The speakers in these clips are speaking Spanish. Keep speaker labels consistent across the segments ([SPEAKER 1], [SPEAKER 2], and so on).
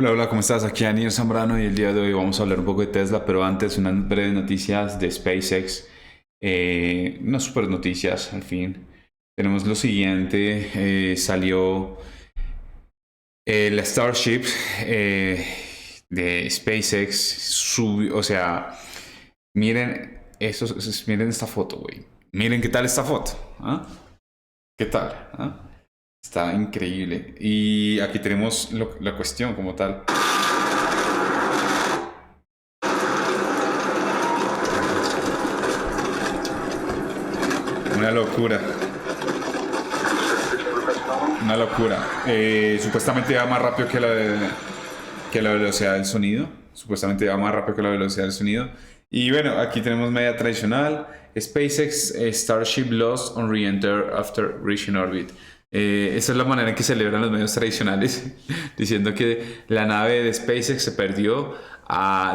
[SPEAKER 1] Hola, hola, ¿cómo estás? Aquí Daniel Zambrano y el día de hoy vamos a hablar un poco de Tesla, pero antes unas breves noticias de SpaceX. Unas super noticias al fin. Tenemos lo siguiente, salió la Starship de SpaceX, o sea, miren, miren esta foto, güey. Miren qué tal esta foto. ¿Ah? ¿Qué tal? ¿Ah? Está increíble. Y aquí tenemos la cuestión como tal. Una locura. Una locura. Supuestamente va más rápido que la velocidad del sonido. Supuestamente va más rápido que la velocidad del sonido. Y bueno, aquí tenemos media tradicional. SpaceX Starship lost on re-enter after reaching orbit. Esa es la manera en que celebran los medios tradicionales, diciendo que la nave de SpaceX se perdió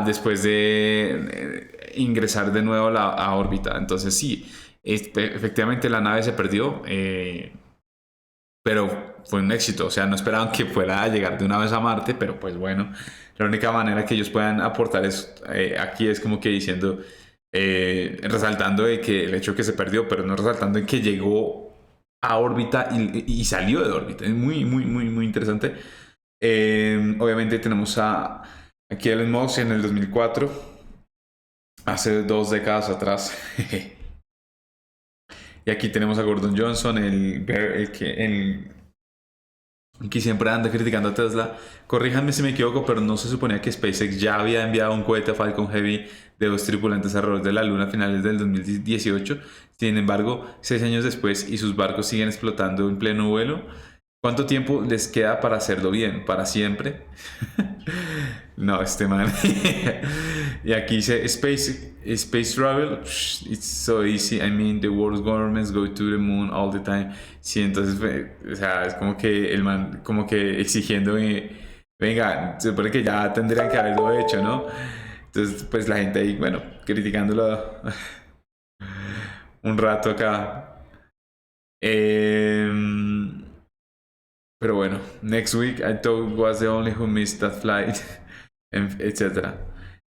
[SPEAKER 1] después de ingresar de nuevo a órbita. Entonces sí, efectivamente la nave se perdió. Pero fue un éxito, o sea, no esperaban que fuera a llegar de una vez a Marte, pero pues bueno, la única manera que ellos puedan aportar es, aquí es como que diciendo, resaltando de que el hecho que se perdió, pero no resaltando en que llegó a órbita y salió de órbita. Es muy, muy, muy, muy interesante. Obviamente tenemos aquí a Elon Musk en el 2004, hace 2 décadas atrás. Y aquí tenemos a Gordon Johnson, el que siempre anda criticando a Tesla. Corríjanme si me equivoco, pero no se suponía que SpaceX ya había enviado un cohete Falcon Heavy de 2 tripulantes alrededor de la Luna a finales del 2018. Sin embargo, 6 años después y sus barcos siguen explotando en pleno vuelo. ¿Cuánto tiempo les queda para hacerlo bien? ¿Para siempre? No, este man. Y aquí dice Space travel. It's so easy. I mean, the world's governments go to the moon all the time. Sí, entonces, o sea, es como que el man, como que exigiendo, venga, se supone que ya tendrían que haberlo hecho, ¿no? Entonces, pues la gente ahí, bueno, criticándolo un rato acá. Pero bueno, next week I thought was the only who missed that flight, etcétera.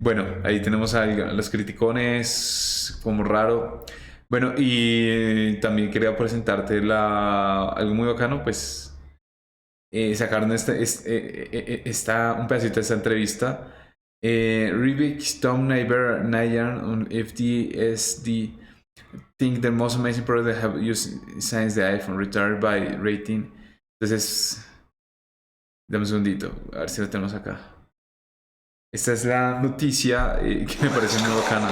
[SPEAKER 1] Bueno, ahí tenemos a los criticones, como raro. Bueno, y también quería presentarte algo muy bacano, pues sacaron un pedacito de esta entrevista. Rivik, Tom Neighbor, Nayan, on FDSD think the most amazing product that have used since the iPhone retired by rating. Entonces, dame un segundito, a ver si lo tenemos acá. Esta es la noticia que me parece muy bacana.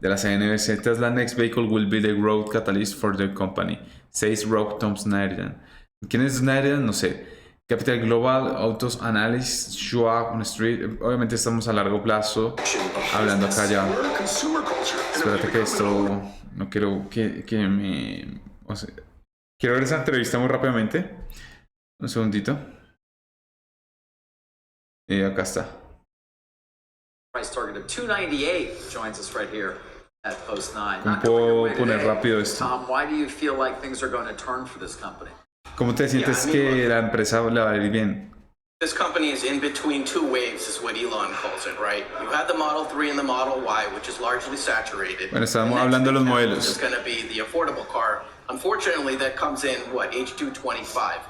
[SPEAKER 1] De la CNBC, Tesla next vehicle will be the growth catalyst for the company, says Rob Thompson-Narian. ¿Quién es Narian? No sé. Capital Global, Autos Analysis, Schwab on Street. Obviamente estamos a largo plazo, hablando acá ya. Espérate que esto, no quiero que me... O sea, quiero ver esa entrevista muy rápidamente. Un segundito. Acá está.
[SPEAKER 2] Price target of 298 joins us right here at Post 9.
[SPEAKER 1] ¿Cómo puedo poner rápido esto?
[SPEAKER 2] Tom, why do you feel like things are going to turn for this company?
[SPEAKER 1] ¿Cómo te sientes que la empresa le va a ir bien?
[SPEAKER 3] This company is in between two waves, is what Elon calls it, right? You had the Model 3 and the Model Y, which is largely saturated.
[SPEAKER 1] Bueno, estábamos hablando de los modelos.
[SPEAKER 3] It's going to be the affordable car. Unfortunately, that comes in, H2 25.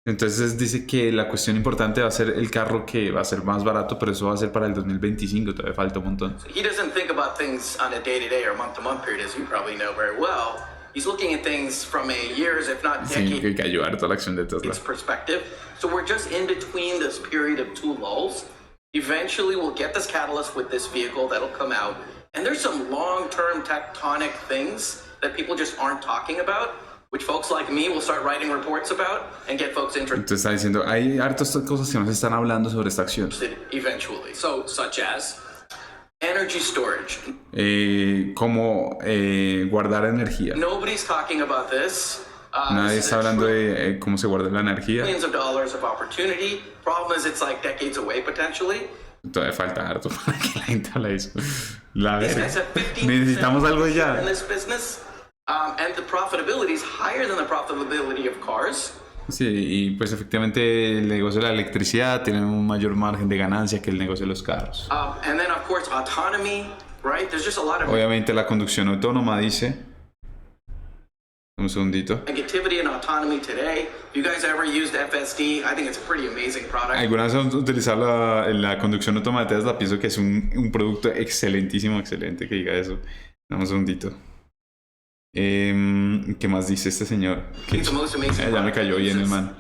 [SPEAKER 1] Entonces dice que la cuestión importante va a ser el carro que va a ser más barato, pero eso va a ser para el 2025, todavía falta un montón.
[SPEAKER 3] So he doesn't think about things on a day-to-day or month-to-month period, as you probably know very well. He's looking at things from a years, if not decades.
[SPEAKER 1] Sí, que ayudar toda la acción de Tesla.
[SPEAKER 3] Perspective. So we're just in between this period of two lulls. Eventually, we'll get this catalyst with this vehicle that'll come out. And there's some long-term tectonic things that people just aren't talking about, which folks like me will start writing reports about and get folks interested.
[SPEAKER 1] Entonces está diciendo, hay hartas cosas que nos están hablando sobre esta acción.
[SPEAKER 3] Eventually. So, such as energy storage.
[SPEAKER 1] Como guardar energía.
[SPEAKER 3] Nobody's talking about this.
[SPEAKER 1] Nadie está hablando de cómo se guarda la energía.
[SPEAKER 3] Millions of dollars of opportunity. Problem is, it's like decades away potentially.
[SPEAKER 1] Todavía falta harto para que la gente hable de eso. La verdad. Necesitamos algo ya.
[SPEAKER 3] In this business, and the profitability is higher than the profitability of cars.
[SPEAKER 1] Sí, y pues efectivamente el negocio de la electricidad tiene un mayor margen de ganancia que el negocio de los carros.
[SPEAKER 3] And then, of course, autonomy, right? There's just a lot of
[SPEAKER 1] Obviamente la conducción autónoma dice... Un segundito.
[SPEAKER 3] negativity in autonomy today. If you guys ever used FSD, I think it's a pretty amazing product.
[SPEAKER 1] ¿Alguna vez han utilizado la conducción autónoma de Tesla? Pienso que es un producto excelentísimo, excelente que diga eso. Dame un segundito. ¿Qué más dice este señor?
[SPEAKER 3] It's the most amazing
[SPEAKER 1] Ya me
[SPEAKER 3] product.
[SPEAKER 1] cayó bien el man.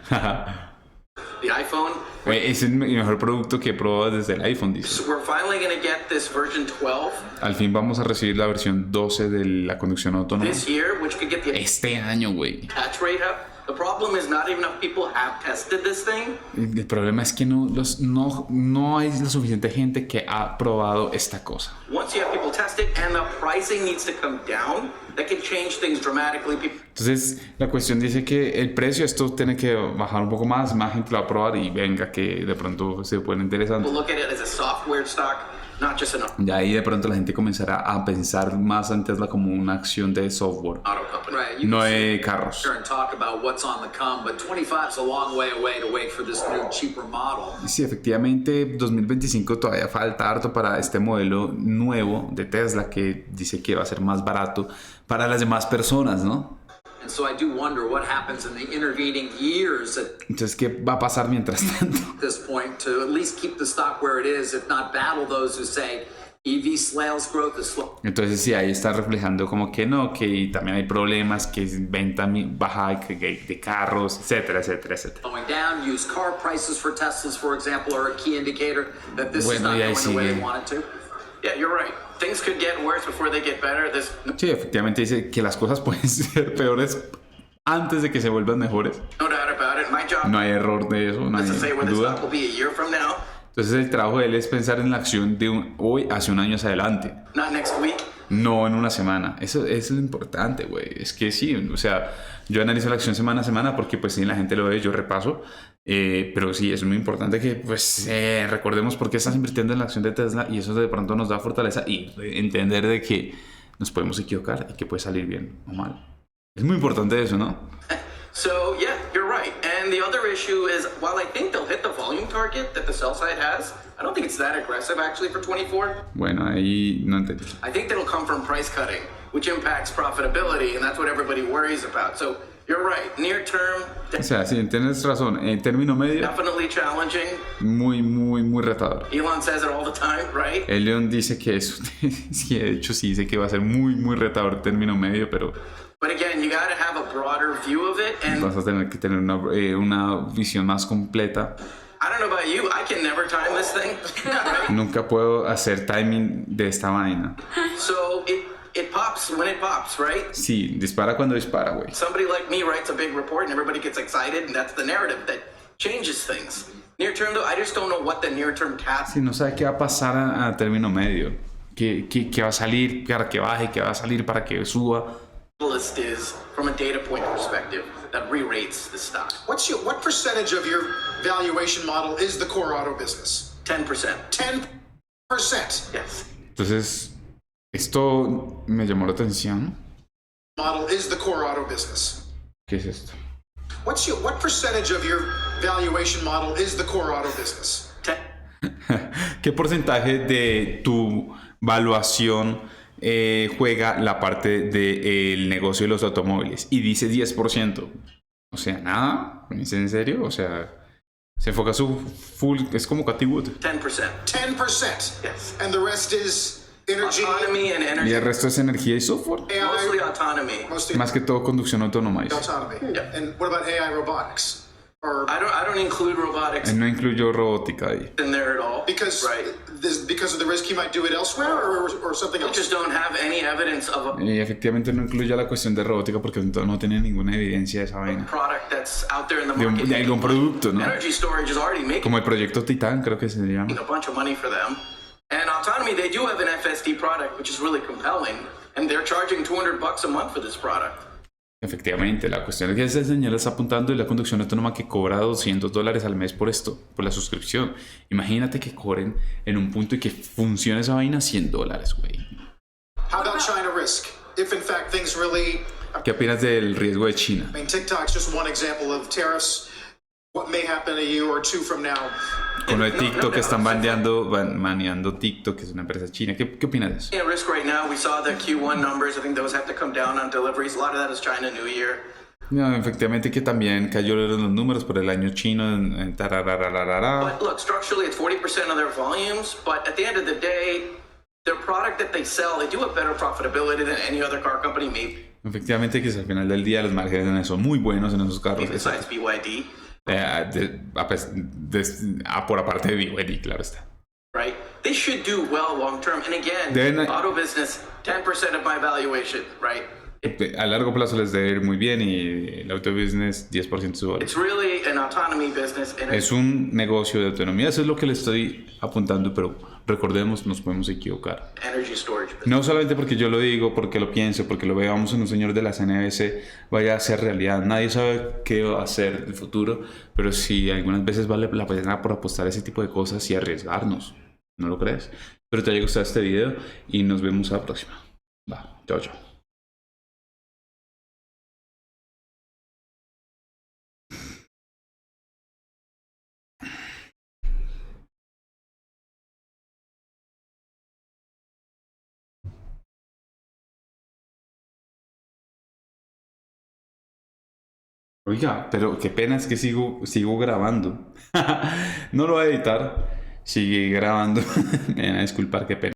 [SPEAKER 3] The iPhone.
[SPEAKER 1] Es el mejor producto que he probado desde el iPhone, dice.
[SPEAKER 3] So we're finally going to get this version 12
[SPEAKER 1] Al fin vamos a recibir la versión 12 de la conducción autónoma.
[SPEAKER 3] this year, which could get the
[SPEAKER 1] Este año, güey.
[SPEAKER 3] attach rate up. The problem is not even enough people have tested this thing.
[SPEAKER 1] El problema es que no hay la suficiente gente que ha probado esta cosa.
[SPEAKER 3] Once you have people test it and the pricing needs to come down, that can change things dramatically. People
[SPEAKER 1] Entonces, la cuestión dice que el precio, esto tiene que bajar un poco más gente lo va a probar y venga que de pronto se pone interesante.
[SPEAKER 3] look at it as a software stock, not just an
[SPEAKER 1] Y ahí de pronto la gente comenzará a pensar más en Tesla como una acción de software,
[SPEAKER 3] auto company.
[SPEAKER 2] Right. You
[SPEAKER 1] no
[SPEAKER 2] can
[SPEAKER 1] de carros.
[SPEAKER 2] sit here and talk about what's on the come, but 25 is a long way away to wait for this new, cheaper model.
[SPEAKER 1] Sí, efectivamente, 2025 todavía falta harto para este modelo nuevo de Tesla que dice que va a ser más barato para las demás personas, ¿no?
[SPEAKER 2] And so I do wonder what happens in the intervening years at
[SPEAKER 1] Entonces, ¿qué va a pasar mientras tanto?
[SPEAKER 2] this point to at least keep the stock where it is, if not battle those who say EV sales growth is slow.
[SPEAKER 1] Entonces, sí, ahí está reflejando como que no, que también hay problemas, que es venta baja de carros, etcétera, etcétera, etcétera.
[SPEAKER 2] Going down, used car prices for Teslas, for example, are a key indicator that this is
[SPEAKER 1] Bueno,
[SPEAKER 2] not
[SPEAKER 1] y ahí
[SPEAKER 2] going the way
[SPEAKER 1] sigue.
[SPEAKER 2] they want it to.
[SPEAKER 3] Yeah, you're right. Things could get worse before they get better. This
[SPEAKER 1] Sí, efectivamente dice que las cosas pueden ser peores antes de que se vuelvan mejores.
[SPEAKER 3] no doubt about it. My job
[SPEAKER 1] No hay error de eso, no
[SPEAKER 3] is to say
[SPEAKER 1] hay
[SPEAKER 3] where this stock
[SPEAKER 1] duda.
[SPEAKER 3] will be a year from now,
[SPEAKER 1] Entonces el trabajo de él es pensar en la acción de hoy hacia un año hacia adelante,
[SPEAKER 3] not next week.
[SPEAKER 1] no en una semana. Eso es lo importante, güey. Es que sí, o sea, yo analizo la acción semana a semana porque pues sí, la gente lo ve, yo repaso. Pero sí, es muy importante que pues recordemos por qué estás invirtiendo en la acción de Tesla y eso de pronto nos da fortaleza y entender de que nos podemos equivocar y que puede salir bien o mal. Es muy importante eso, ¿no?
[SPEAKER 3] So yeah, you're right. And the other issue is, while I think they'll hit the volume target that the sell side has, I don't think it's that aggressive actually for 24.
[SPEAKER 1] Bueno, ahí no entendí.
[SPEAKER 3] I think that'll come from price cutting, which impacts profitability, and that's what everybody worries about. So you're right. Near term,
[SPEAKER 1] O sea, sí, tienes razón. En término medio,
[SPEAKER 3] definitely challenging.
[SPEAKER 1] muy retador.
[SPEAKER 3] Elon says it all the time, right?
[SPEAKER 1] Leon dice que eso, sí, de hecho sí dice que va a ser muy retador en término medio, pero
[SPEAKER 3] But again, you got to have a broader view of it. And
[SPEAKER 1] vas a tener que tener una visión más completa.
[SPEAKER 3] I don't know about you, I can never time this thing. Right?
[SPEAKER 1] Nunca puedo hacer timing de esta vaina.
[SPEAKER 3] So it pops when it pops, right?
[SPEAKER 1] Sí, dispara cuando dispara, güey.
[SPEAKER 3] Somebody like me writes a big report and everybody gets excited, and that's the narrative that changes things. Near term, though, I just don't know what the near term
[SPEAKER 1] Si no sabe qué va a pasar a término medio, qué va a salir para que baje, qué va a salir para que suba.
[SPEAKER 3] catalyst is from a data point perspective that re-rates the stock.
[SPEAKER 4] What percentage of your valuation model is the core auto business?
[SPEAKER 3] 10%.
[SPEAKER 4] 10%.
[SPEAKER 3] Yes.
[SPEAKER 1] Entonces, esto me llamó la atención.
[SPEAKER 4] Model is the core auto business.
[SPEAKER 1] ¿Qué es esto?
[SPEAKER 4] What percentage of your valuation model is the core auto business?
[SPEAKER 3] 10.
[SPEAKER 1] ¿Qué porcentaje de tu valuación juega la parte del negocio de los automóviles? Y dice 10%. O sea, nada. ¿Es en serio? O sea, se enfoca su full. Es como Cathy Wood.
[SPEAKER 3] 10%.
[SPEAKER 4] 10%.
[SPEAKER 3] Yes.
[SPEAKER 4] And the rest is energy,
[SPEAKER 3] Autonomy and
[SPEAKER 1] Y
[SPEAKER 3] energy.
[SPEAKER 1] el resto es energía y software.
[SPEAKER 3] Mostly
[SPEAKER 4] AI,
[SPEAKER 3] autonomy.
[SPEAKER 4] mostly
[SPEAKER 1] Más que todo conducción autónoma. Dice.
[SPEAKER 4] autonomy.
[SPEAKER 3] Yeah.
[SPEAKER 4] And what about AI robotics? Or
[SPEAKER 3] I don't include robotics
[SPEAKER 1] No incluyó robótica ahí.
[SPEAKER 3] in there at all.
[SPEAKER 4] because
[SPEAKER 3] Right.
[SPEAKER 4] because of the risk he might do it elsewhere, or something
[SPEAKER 3] We
[SPEAKER 4] else?
[SPEAKER 3] just don't have any evidence of a
[SPEAKER 1] Y efectivamente no incluye la cuestión de robótica porque no tiene ninguna evidencia de esa vaina.
[SPEAKER 3] product that's out there in the
[SPEAKER 1] De,
[SPEAKER 3] market.
[SPEAKER 1] de algún producto, ¿no?
[SPEAKER 3] Energy storage is already making
[SPEAKER 1] Como el proyecto Titán, creo que se llama.
[SPEAKER 3] a bunch of money for them. And autonomy, they do have an FSD product, which is really compelling. And they're charging $200 a month for this product.
[SPEAKER 1] Efectivamente, la cuestión es que ese señor está apuntando y la conducción autónoma que cobra $200 al mes por esto, por la suscripción. Imagínate que cobren en un punto y que funcione esa vaina $100, güey.
[SPEAKER 4] How about China risk? if in fact things really,
[SPEAKER 1] ¿Qué opinas del riesgo de China?
[SPEAKER 4] I mean, TikTok's just one example of tariffs. What may happen a year or two from now.
[SPEAKER 1] Con lo de TikTok están baneando TikTok, que es una empresa china. ¿Qué opinas de eso?
[SPEAKER 3] Yeah, risk right now. We saw the Q1 numbers. I think those have to come down on deliveries. A lot of that is China New Year.
[SPEAKER 1] No, efectivamente que también cayeron los números por el año chino.
[SPEAKER 3] But look, structurally, it's 40% of their volumes. But at the end of the day, their product that they sell, they do have better profitability than any other car company, maybe
[SPEAKER 1] Efectivamente que al final del día los márgenes son muy buenos en esos carros.
[SPEAKER 3] besides BYD.
[SPEAKER 1] Por aparte de BYD, claro está.
[SPEAKER 3] Right? They should do well long term. And again,
[SPEAKER 1] Then-
[SPEAKER 3] auto business, 10% of my valuation, right?
[SPEAKER 1] A largo plazo les debe ir muy bien y el auto business 10% de su valor.
[SPEAKER 3] It's really an autonomy business. And
[SPEAKER 1] Es un negocio de autonomía, eso es lo que le estoy apuntando, pero recordemos, nos podemos equivocar.
[SPEAKER 3] energy storage business.
[SPEAKER 1] No solamente porque yo lo digo, porque lo pienso, porque lo veamos en un señor de la CNBC, vaya a ser realidad. Nadie sabe qué va a hacer el futuro, pero sí algunas veces vale la pena por apostar a ese tipo de cosas y arriesgarnos. ¿No lo crees? Espero te haya gustado este video y nos vemos a la próxima. Va, chao, chao. Oiga, pero qué pena es que sigo grabando. No lo voy a editar. Sigue grabando. Me van a disculpar, qué pena.